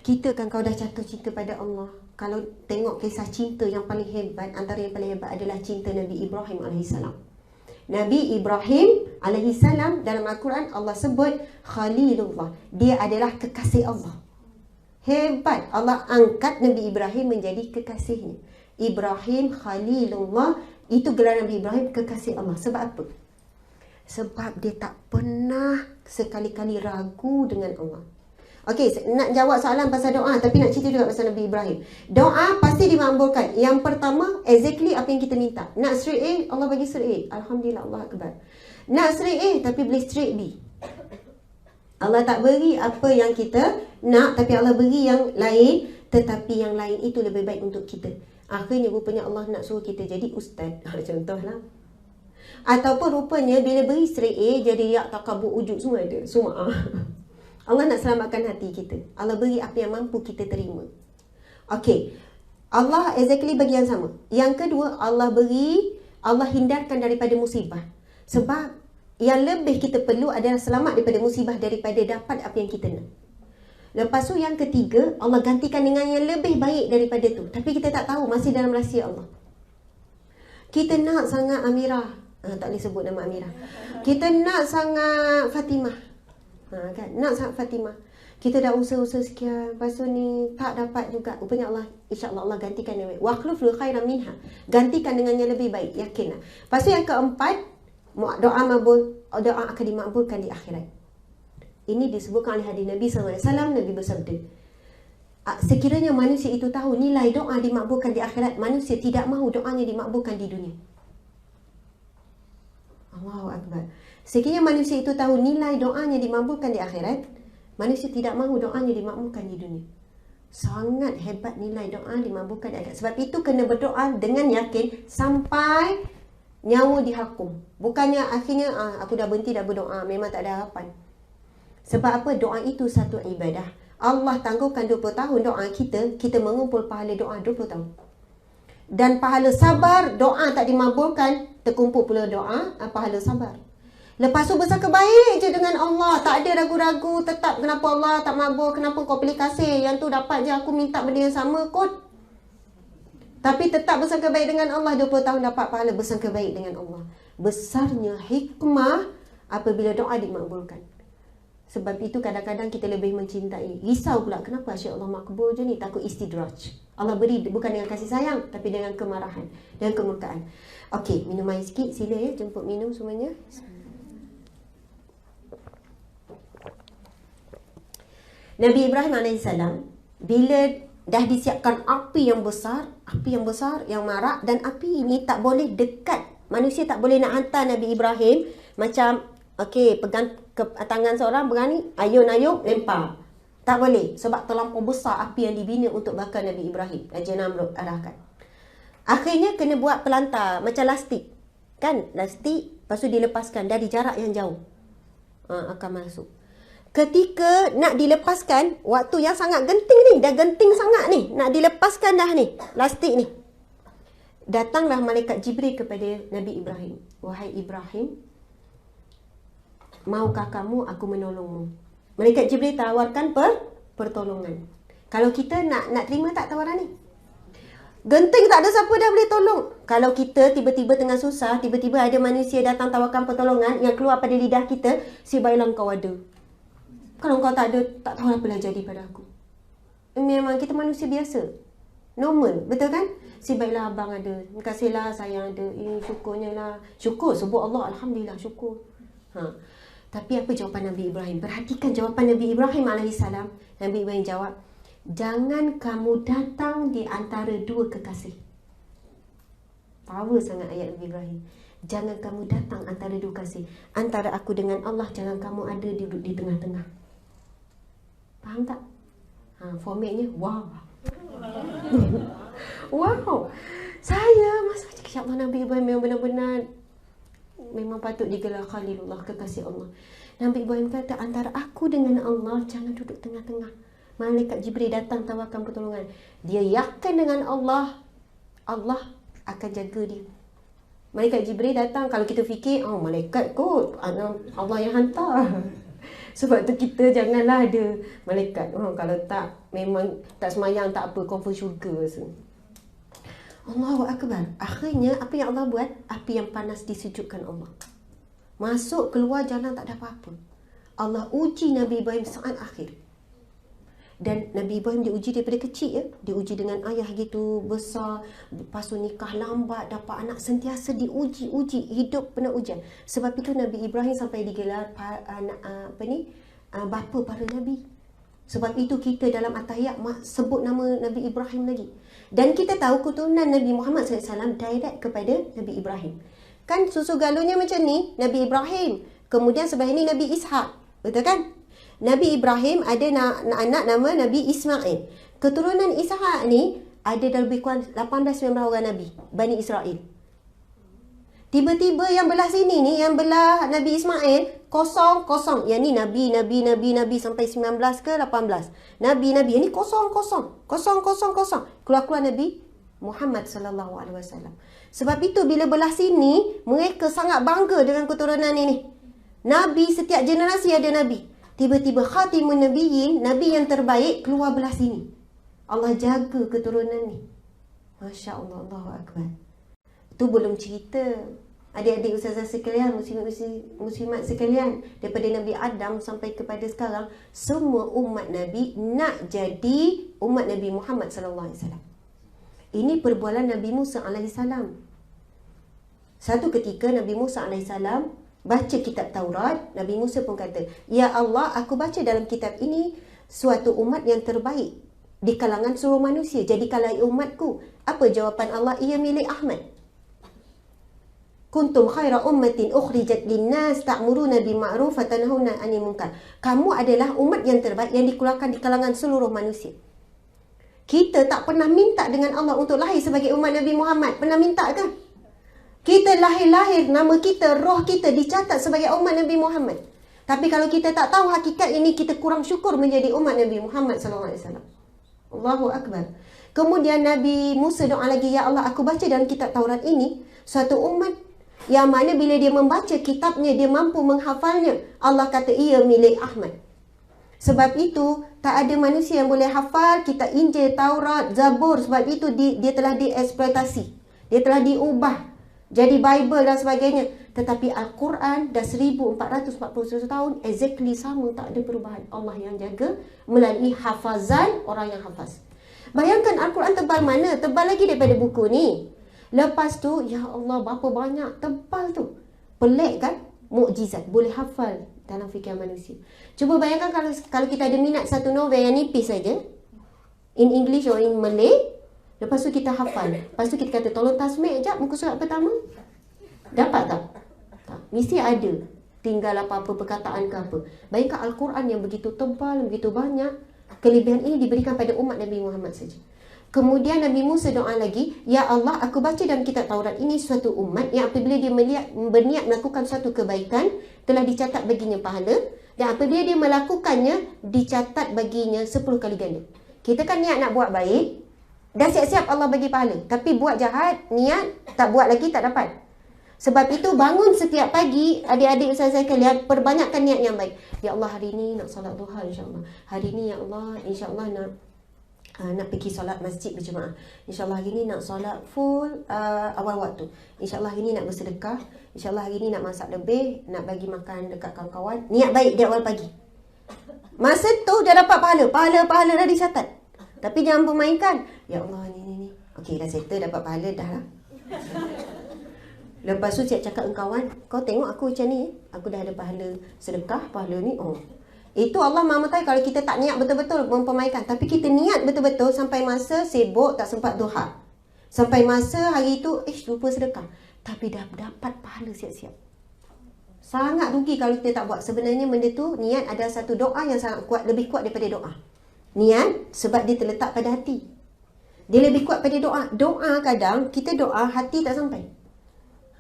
Kita kan kalau dah jatuh cinta pada Allah, kalau tengok kisah cinta yang paling hebat, antara yang paling hebat adalah cinta Nabi Ibrahim alaihissalam. Nabi Ibrahim alaihissalam dalam Al-Quran Allah sebut Khalilullah. Dia adalah kekasih Allah. Hebat. Allah angkat Nabi Ibrahim menjadi kekasihnya. Ibrahim Khalilullah, itu gelar Nabi Ibrahim, kekasih Allah. Sebab apa? Sebab dia tak pernah sekali-kali ragu dengan Allah. Okey, nak jawab soalan pasal doa, tapi nak cerita juga pasal Nabi Ibrahim. Doa pasti dimakbulkan. Yang pertama, exactly apa yang kita minta. Nak straight A, Allah bagi straight A. Alhamdulillah, Allah Akbar. Nak straight A, tapi boleh straight B. Allah tak beri apa yang kita nak, tapi Allah beri yang lain, tetapi yang lain itu lebih baik untuk kita. Akhirnya rupanya Allah nak suruh kita jadi ustaz. Contohlah. Ataupun rupanya bila beri straight A, jadi yak takabur wujud semua ada. Semua. Allah nak selamatkan hati kita. Allah beri apa yang mampu kita terima. Okey. Allah exactly bagi yang sama. Yang kedua, Allah hindarkan daripada musibah. Sebab yang lebih kita perlu adalah selamat daripada musibah daripada dapat apa yang kita nak. Lepas tu yang ketiga, Allah gantikan dengan yang lebih baik daripada tu. Tapi kita tak tahu, masih dalam rahsia Allah. Kita nak sangat Amirah. Tak boleh sebut nama Amirah. Kita nak sangat Fatimah. Kan? Nak sangat Fatimah. Kita dah usaha-usaha sekian, lepas tu ni tak dapat juga. Rupanya Allah, insya-Allah Allah gantikan yang baik. Waqluf lu khairan minha. Gantikan dengan yang lebih baik, yakinlah. Lepas tu yang keempat, doa akan dimakbulkan di akhirat. Ini disebutkan oleh hadis Nabi SAW. Nabi bersabda, sekiranya manusia itu tahu nilai doa dimakbulkan di akhirat, manusia tidak mahu doanya dimakbulkan di dunia. Allahu Akbar. Sekiranya manusia itu tahu nilai doanya dimakbulkan di akhirat, manusia tidak mahu doanya dimakbulkan di dunia. Sangat hebat nilai doa dimakbulkan di akhirat. Sebab itu kena berdoa dengan yakin sampai nyawa dihakum. Bukannya akhirnya aku dah berhenti dah berdoa, memang tak ada harapan. Sebab apa? Doa itu satu ibadah. Allah tangguhkan 20 tahun doa kita, kita mengumpul pahala doa 20 tahun. Dan pahala sabar, doa tak dimakbulkan, terkumpul pula doa, pahala sabar. Lepas tu bersangka baik je dengan Allah, tak ada ragu-ragu, tetap kenapa Allah tak makbul, kenapa kau pilih kasih, yang tu dapat je aku minta benda yang sama kot. Tapi tetap bersangka baik dengan Allah, 20 tahun dapat pahala bersangka baik dengan Allah. Besarnya hikmah apabila doa dimakbulkan. Sebab itu kadang-kadang kita lebih mencintai. Risau pula, kenapa asyik Allah makbul je ni, takut istidraj. Allah beri bukan dengan kasih sayang, tapi dengan kemarahan dan kemurkaan. Okey, minum air sikit, sila ya, jemput minum semuanya. Nabi Ibrahim AS, bila dah disiapkan api yang besar yang marak, dan api ini tak boleh dekat. Manusia tak boleh nak hantar Nabi Ibrahim. Macam, pegang ke tangan seorang, berani, ayun-ayun, lempar. Tak boleh. Sebab terlampau besar api yang dibina untuk bakar Nabi Ibrahim. Raja Namrud arahkan. Akhirnya kena buat pelantar, macam lastik. Kan? Lastik, lepas tu dilepaskan dari jarak yang jauh. Akan masuk. Ketika nak dilepaskan, waktu yang sangat genting ni, dah genting sangat ni, nak dilepaskan dah ni, lastik ni. Datanglah malaikat Jibril kepada Nabi Ibrahim. Wahai Ibrahim, maukah kamu aku menolongmu? Malaikat Jibril tawarkan pertolongan. Kalau kita nak terima tak tawaran ni? Genting, tak ada siapa dah boleh tolong. Kalau kita tiba-tiba tengah susah, tiba-tiba ada manusia datang tawarkan pertolongan, yang keluar pada lidah kita, sebaiklah kau ada. Kalau kau tak ada, tak tahu apa yang jadi pada aku. Memang kita manusia biasa. Normal, betul kan? Sebaiklah abang ada. Terima kasihlah sayang ada. Ini syukurnya lah. Syukur, sebut Allah. Alhamdulillah, syukur. Tapi apa jawapan Nabi Ibrahim? Perhatikan jawapan Nabi Ibrahim AS. Nabi Ibrahim jawab, jangan kamu datang di antara dua kekasih. Power sangat ayat Nabi Ibrahim. Jangan kamu datang antara dua kasih. Antara aku dengan Allah, jangan kamu ada duduk di tengah-tengah. Faham tak? Formatnya, wow. Wow. Saya masa macam, ya Allah, Nabi Ibrahim memang benar-benar memang patut digelar Khalilullah, kekasih Allah. Nabi Ibrahim kata, antara aku dengan Allah, jangan duduk tengah-tengah. Malaikat Jibril datang tawarkan pertolongan. Dia yakin dengan Allah, Allah akan jaga dia. Malaikat Jibril datang, kalau kita fikir, malaikat kot, Allah yang hantar. Sebab tu kita janganlah ada malaikat. Kalau tak, memang tak semayang tak apa, confirm syurga rasa. Allahu Akbar. Akhirnya apa yang Allah buat? Api yang panas disejukkan Allah. Masuk keluar jalan tak ada apa-apa. Allah uji Nabi Ibrahim saat akhir. Dan Nabi Ibrahim diuji daripada kecil ya. Diuji dengan ayah gitu besar. Lepas tu nikah lambat, dapat anak, sentiasa diuji. Hidup penuh ujian. Sebab itu Nabi Ibrahim sampai digelar bapa para Nabi. Sebab itu kita dalam At-Tahiyat sebut nama Nabi Ibrahim lagi. Dan kita tahu keturunan Nabi Muhammad SAW direct kepada Nabi Ibrahim. Kan susu galurnya macam ni, Nabi Ibrahim. Kemudian sebelah ini Nabi Ishak. Betul kan? Nabi Ibrahim ada anak nama Nabi Ismail. Keturunan Ishak ni ada lebih kurang 18-19 orang Nabi, Bani Israel. Tiba-tiba yang belah sini ni, yang belah Nabi Ismail, kosong. Yang ni Nabi sampai 19 ke 18. Nabi. Yang ni kosong. Keluar-keluar Nabi Muhammad SAW. Sebab itu bila belah sini, mereka sangat bangga dengan keturunan ini. Nabi, setiap generasi ada Nabi. Tiba-tiba khatimun nabiyyin, Nabi yang terbaik keluar belah sini. Allah jaga keturunan ni. Masya Allah, Allahu Akbar. Itu belum cerita adik-adik ustazah sekalian, muslimat sekalian, daripada Nabi Adam sampai kepada sekarang, semua umat Nabi nak jadi umat Nabi Muhammad SAW. Ini perbualan Nabi Musa AS. Satu ketika Nabi Musa AS baca kitab Taurat, Nabi Musa pun kata, "Ya Allah, aku baca dalam kitab ini suatu umat yang terbaik di kalangan seluruh manusia. Jadikanlah umatku." Apa jawapan Allah? Ia milik Ahmad. Kuntum khaira ummatin ukhrijat linnas ta'muruna bil ma'ruf wa tanhauna 'anil munkar. Kamu adalah umat yang terbaik yang dikeluarkan di kalangan seluruh manusia. Kita tak pernah minta dengan Allah untuk lahir sebagai umat Nabi Muhammad. Pernah minta kan? Kita lahir-lahir, nama kita, roh kita dicatat sebagai umat Nabi Muhammad. Tapi kalau kita tak tahu hakikat ini, kita kurang syukur menjadi umat Nabi Muhammad SAW. Allahu Akbar. Kemudian Nabi Musa doa lagi, "Ya Allah, aku baca dalam kitab Taurat ini suatu umat yang mana bila dia membaca kitabnya, dia mampu menghafalnya. Allah kata ia milik Ahmad." Sebab itu, tak ada manusia yang boleh hafal kitab Injil, Taurat, Zabur. Sebab itu dia telah dieksploitasi. Dia telah diubah jadi Bible dan sebagainya. Tetapi Al-Quran dah 1441 tahun, exactly sama, tak ada perubahan. Allah yang jaga melalui hafazan orang yang hafaz. Bayangkan Al-Quran tebal mana? Tebal lagi daripada buku ni. Lepas tu, ya Allah, berapa banyak tebal tu. Pelik kan? Mukjizat. Boleh hafal dalam fikiran manusia. Cuba bayangkan kalau kita ada minat satu novel yang nipis saja, in English or in Malay, lepas tu kita hafal. Lepas tu kita kata, tolong tasmik sekejap muka surat pertama. Dapat tak? Tak. Mesti ada. Tinggal apa-apa perkataan ke apa. Bayangkan Al-Quran yang begitu tebal, begitu banyak. Kelebihan ini diberikan pada umat Nabi Muhammad saja. Kemudian Nabi Musa doa lagi, "Ya Allah, aku baca dalam kitab Taurat ini suatu umat yang apabila dia berniat melakukan suatu kebaikan, telah dicatat baginya pahala. Dan apabila dia melakukannya, dicatat baginya 10 kali ganda." Kita kan niat nak buat baik, dah siap-siap Allah bagi pahala. Tapi buat jahat, niat, tak buat lagi, tak dapat. Sebab itu bangun setiap pagi, adik-adik ustaz saya lihat, perbanyakkan niat yang baik. Ya Allah, hari ini nak solat duha insyaAllah. Hari ini ya Allah, insyaAllah nak pergi solat masjid berjemaah. InsyaAllah hari ni nak solat full awal waktu. InsyaAllah hari ni nak bersedekah. InsyaAllah hari ni nak masak lebih, nak bagi makan dekat kawan-kawan. Niat baik di awal pagi. Masa tu dah dapat pahala. Pahala dah dicatat. Tapi jangan permainkan. Ya Allah, ni. Okey, dah settle, dapat pahala dah lah. Lepas tu cik cakap dengan kawan, kau tengok aku macam ni. Aku dah ada pahala sedekah, pahala ni. Oh. Itu Allah Maha tahu kalau kita tak niat betul-betul mempermainkan. Tapi kita niat betul-betul sampai masa sibuk tak sempat duha. Sampai masa hari itu, lupa sedekah. Tapi dah dapat pahala siap-siap. Sangat rugi kalau kita tak buat. Sebenarnya benda tu, niat ada satu doa yang sangat kuat, lebih kuat daripada doa. Niat sebab dia terletak pada hati. Dia lebih kuat pada doa. Doa kadang, kita doa, hati tak sampai.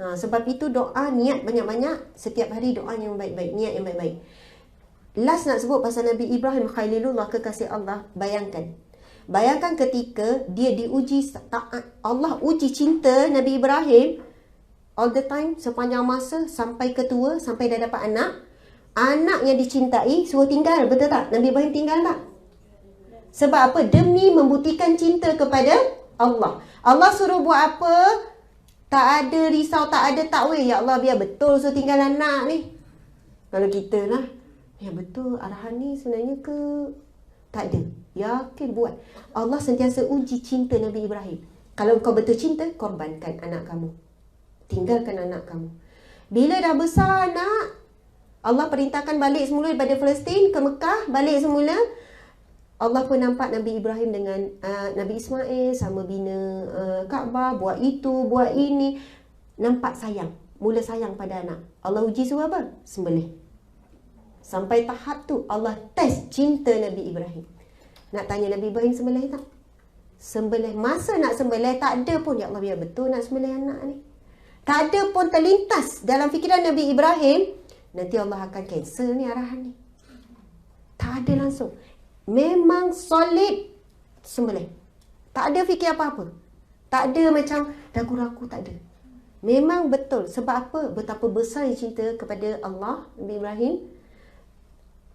Sebab itu doa, niat banyak-banyak. Setiap hari doa yang baik-baik, niat yang baik-baik. Last nak sebut pasal Nabi Ibrahim Khalilullah, kekasih Allah. Bayangkan ketika dia diuji taat. Allah uji cinta Nabi Ibrahim all the time, sepanjang masa, sampai ketua, sampai dah dapat anak. Anak yang dicintai suruh tinggal, betul tak? Nabi Ibrahim tinggal tak? Sebab apa? Demi membuktikan cinta kepada Allah. Allah suruh buat apa? Tak ada risau, tak ada takwil. Ya Allah, biar betul suruh tinggal anak ni. Kalau kita lah, ya betul arahan ni sebenarnya ke? Tak ada. Yakin buat. Allah sentiasa uji cinta Nabi Ibrahim. Kalau kau betul cinta, korbankan anak kamu. Tinggalkan anak kamu. Bila dah besar anak, Allah perintahkan balik semula daripada Palestin ke Mekah, balik semula. Allah pun nampak Nabi Ibrahim dengan Nabi Ismail sama bina Kaabah, buat itu, buat ini. Nampak sayang, mula sayang pada anak. Allah uji suruh apa? Sembelih. Sampai tahap tu Allah test cinta Nabi Ibrahim. Nak tanya Nabi Ibrahim sembelih tak? Sembelih. Masa nak sembelih tak ada pun, ya Allah biar betul nak sembelih anak ni. Tak ada pun terlintas dalam fikiran Nabi Ibrahim, nanti Allah akan cancel ni arahan ni. Tak ada langsung. Memang solid sembelih. Tak ada fikir apa-apa. Tak ada macam ragu-ragu, tak ada. Memang betul. Sebab apa? Betapa besar cinta kepada Allah, Nabi Ibrahim.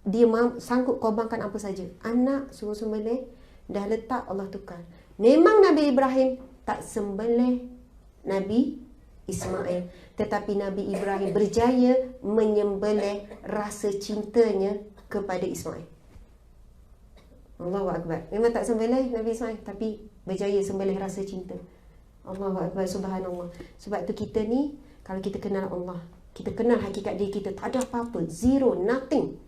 Dia sanggup korbankan apa saja. Anak suruh sembelih, dah letak Allah tukar. Memang Nabi Ibrahim tak sembelih Nabi Ismail, tetapi Nabi Ibrahim berjaya menyembelih rasa cintanya kepada Ismail. Allahu Akbar. Memang tak sembelih Nabi Ismail, tapi berjaya sembelih rasa cinta. Allahu Akbar, subhanallah. Sebab tu kita ni, kalau kita kenal Allah, kita kenal hakikat diri kita, tak ada apa-apa, zero, nothing.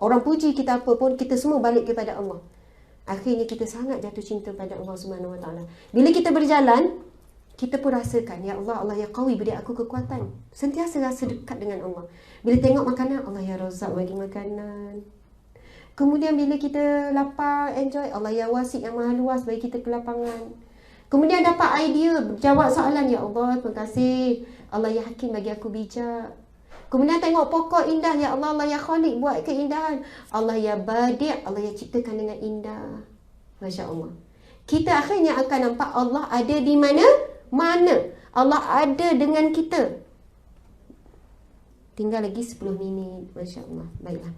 Orang puji kita apa pun, kita semua balik kepada Allah. Akhirnya kita sangat jatuh cinta pada Allah Subhanahu Wa Taala. Bila kita berjalan, kita pun rasakan, ya Allah, Allah ya Qawi, beri aku kekuatan. Sentiasa rasa dekat dengan Allah. Bila tengok makanan, Allah ya Razak, bagi makanan. Kemudian bila kita lapar, enjoy, Allah ya Wasi, yang maha luas, bagi kita kelapangan. Kemudian dapat idea, jawab soalan, ya Allah, terima kasih. Allah ya Hakim, bagi aku bijak. Kemudian tengok pokok indah, ya Allah, Allah ya Khaliq, buat keindahan. Allah ya Badi', Allah ya ciptakan dengan indah. Masya Allah. Kita akhirnya akan nampak Allah ada di mana? Mana? Allah ada dengan kita. Tinggal lagi 10 minit. Masya Allah. Baiklah.